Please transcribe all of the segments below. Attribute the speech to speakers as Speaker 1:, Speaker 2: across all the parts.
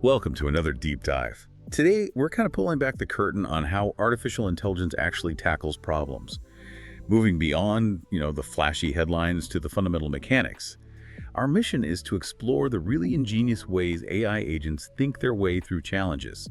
Speaker 1: Welcome to another deep dive. Today, we're kind of pulling back the curtain on how artificial intelligence actually tackles problems. Moving beyond, the flashy headlines to the fundamental mechanics. Our mission is to explore the really ingenious ways AI agents think their way through challenges.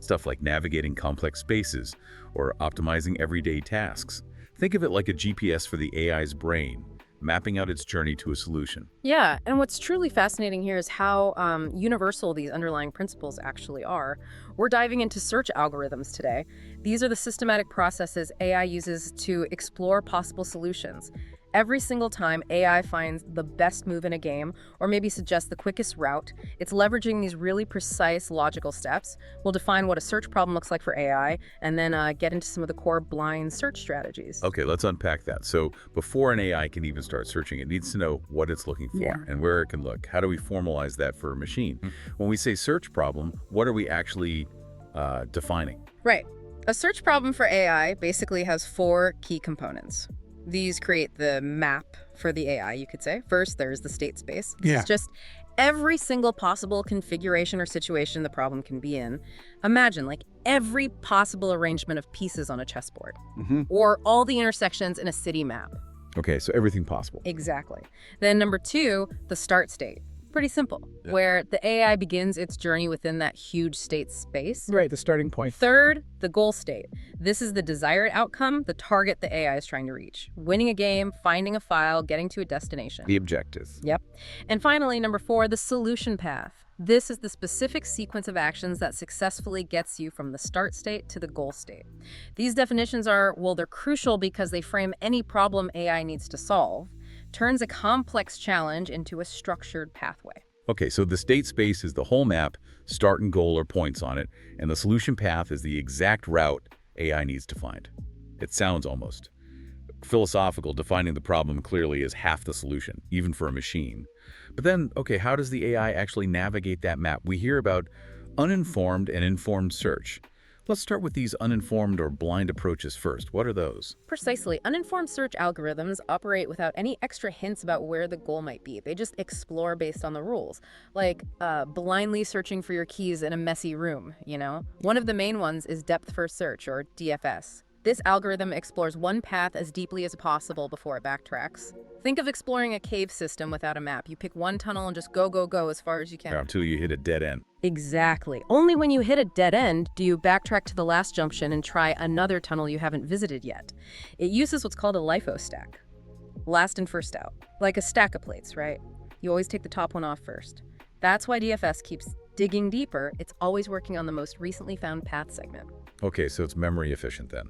Speaker 1: Stuff like navigating complex spaces or optimizing everyday tasks. Think of it like a GPS for the AI's brain, mapping out its journey to a solution.
Speaker 2: Yeah, and what's truly fascinating here is how universal these underlying principles actually are. We're diving into search algorithms today. These are the systematic processes AI uses to explore possible solutions. Every single time AI finds the best move in a game, or maybe suggests the quickest route, it's leveraging these really precise logical steps. We'll define what a search problem looks like for AI, and then get into some of the core blind search strategies.
Speaker 1: Okay, let's unpack that. So before an AI can even start searching, it needs to know what it's looking for and where it can look. How do we formalize that for a machine? When we say search problem, what are we actually defining?
Speaker 2: Right. A search problem for AI basically has four key components. These create the map for the AI, you could say. First, there's the state space. It's just every single possible configuration or situation the problem can be in. Imagine, like, every possible arrangement of pieces on a chessboard. Or all the intersections in a city map.
Speaker 1: Okay, so everything possible.
Speaker 2: Exactly. Then number two, the start state. Pretty simple, where the AI begins its journey within that huge state space.
Speaker 3: Right, the starting point.
Speaker 2: Third, the goal state. This is the desired outcome, the target the AI is trying to reach. Winning a game, finding a file, getting to a destination.
Speaker 1: The objectives.
Speaker 2: Yep. And finally, number four, the solution path. This is the specific sequence of actions that successfully gets you from the start state to the goal state. These definitions are, well, they're crucial because they frame any problem AI needs to solve, turns a complex challenge into a structured pathway.
Speaker 1: Okay, so the state space is the whole map, start and goal are points on it, and the solution path is the exact route AI needs to find. It sounds almost philosophical. Defining the problem clearly is half the solution, even for a machine. But then, okay, how does the AI actually navigate that map? We hear about uninformed and informed search. Let's start with these uninformed or blind approaches first. What are those?
Speaker 2: Precisely. Uninformed search algorithms operate without any extra hints about where the goal might be. They just explore based on the rules, like blindly searching for your keys in a messy room, One of the main ones is depth-first search, or DFS. This algorithm explores one path as deeply as possible before it backtracks. Think of exploring a cave system without a map. You pick one tunnel and just go as far as you can.
Speaker 1: Until you hit a dead end.
Speaker 2: Exactly. Only when you hit a dead end do you backtrack to the last junction and try another tunnel you haven't visited yet. It uses what's called a LIFO stack. Last in, first out. Like a stack of plates, right? You always take the top one off first. That's why DFS keeps digging deeper. It's always working on the most recently found path segment.
Speaker 1: Okay, so it's memory efficient then,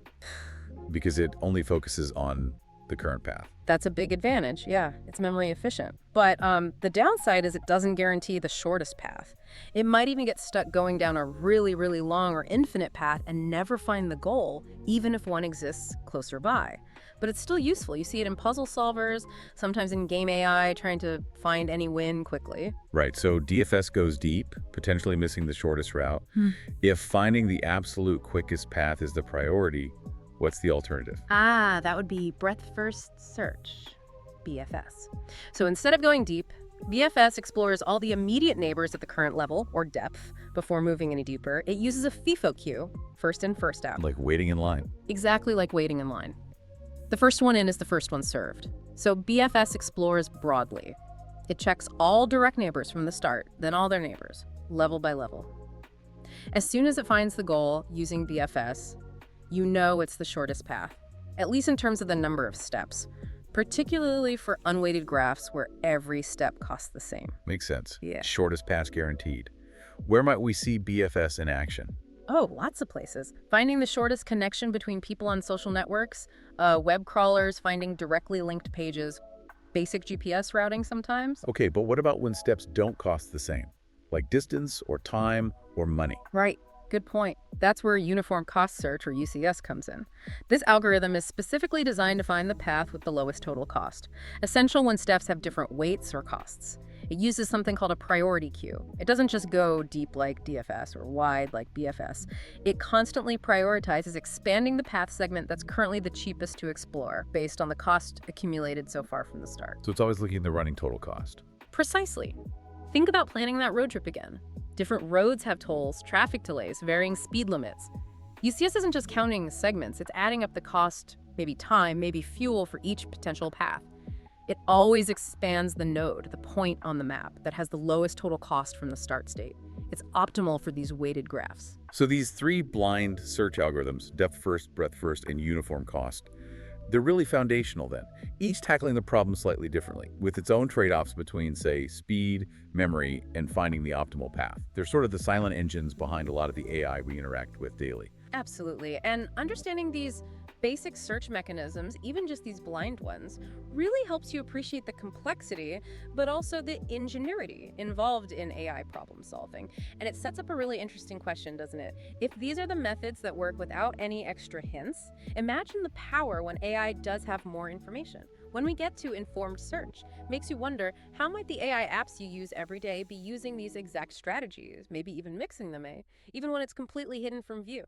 Speaker 1: because it only focuses on the current path.
Speaker 2: That's a big advantage, yeah. It's memory efficient. But the downside is it doesn't guarantee the shortest path. It might even get stuck going down a really, really long or infinite path and never find the goal, even if one exists closer by. But it's still useful. You see it in puzzle solvers, sometimes in game AI, trying to find any win quickly.
Speaker 1: Right, so DFS goes deep, potentially missing the shortest route. If finding the absolute quickest path is the priority, what's the alternative?
Speaker 2: That would be breadth-first search, BFS. So instead of going deep, BFS explores all the immediate neighbors at the current level, or depth, before moving any deeper. It uses a FIFO queue, first in, first out.
Speaker 1: Like waiting in line.
Speaker 2: Exactly like waiting in line. The first one in is the first one served. So BFS explores broadly. It checks all direct neighbors from the start, then all their neighbors, level by level. As soon as it finds the goal using BFS, you know it's the shortest path, at least in terms of the number of steps, particularly for unweighted graphs where every step costs the same.
Speaker 1: Makes sense.
Speaker 2: Yeah.
Speaker 1: Shortest path guaranteed. Where might we see BFS in action?
Speaker 2: Oh, lots of places. Finding the shortest connection between people on social networks, web crawlers, finding directly linked pages, basic GPS routing sometimes.
Speaker 1: Okay, but what about when steps don't cost the same? Like distance or time or money?
Speaker 2: Right. Good point. That's where Uniform Cost Search, or UCS, comes in. This algorithm is specifically designed to find the path with the lowest total cost, essential when steps have different weights or costs. It uses something called a priority queue. It doesn't just go deep like DFS or wide like BFS. It constantly prioritizes expanding the path segment that's currently the cheapest to explore based on the cost accumulated so far from the start.
Speaker 1: So it's always looking at the running total cost.
Speaker 2: Precisely. Think about planning that road trip again. Different roads have tolls, traffic delays, varying speed limits. UCS isn't just counting segments, it's adding up the cost, maybe time, maybe fuel for each potential path. It always expands the node, the point on the map, that has the lowest total cost from the start state. It's optimal for these weighted graphs.
Speaker 1: So these three blind search algorithms, depth first, breadth first, and uniform cost, they're really foundational then, each tackling the problem slightly differently, with its own trade-offs between, say, speed, memory, and finding the optimal path. They're sort of the silent engines behind a lot of the AI we interact with daily.
Speaker 2: Absolutely. And understanding these basic search mechanisms, even just these blind ones, really helps you appreciate the complexity, but also the ingenuity involved in AI problem solving. And it sets up a really interesting question, doesn't it? If these are the methods that work without any extra hints, imagine the power when AI does have more information. When we get to informed search, makes you wonder, how might the AI apps you use every day be using these exact strategies, maybe even mixing them, even when it's completely hidden from view?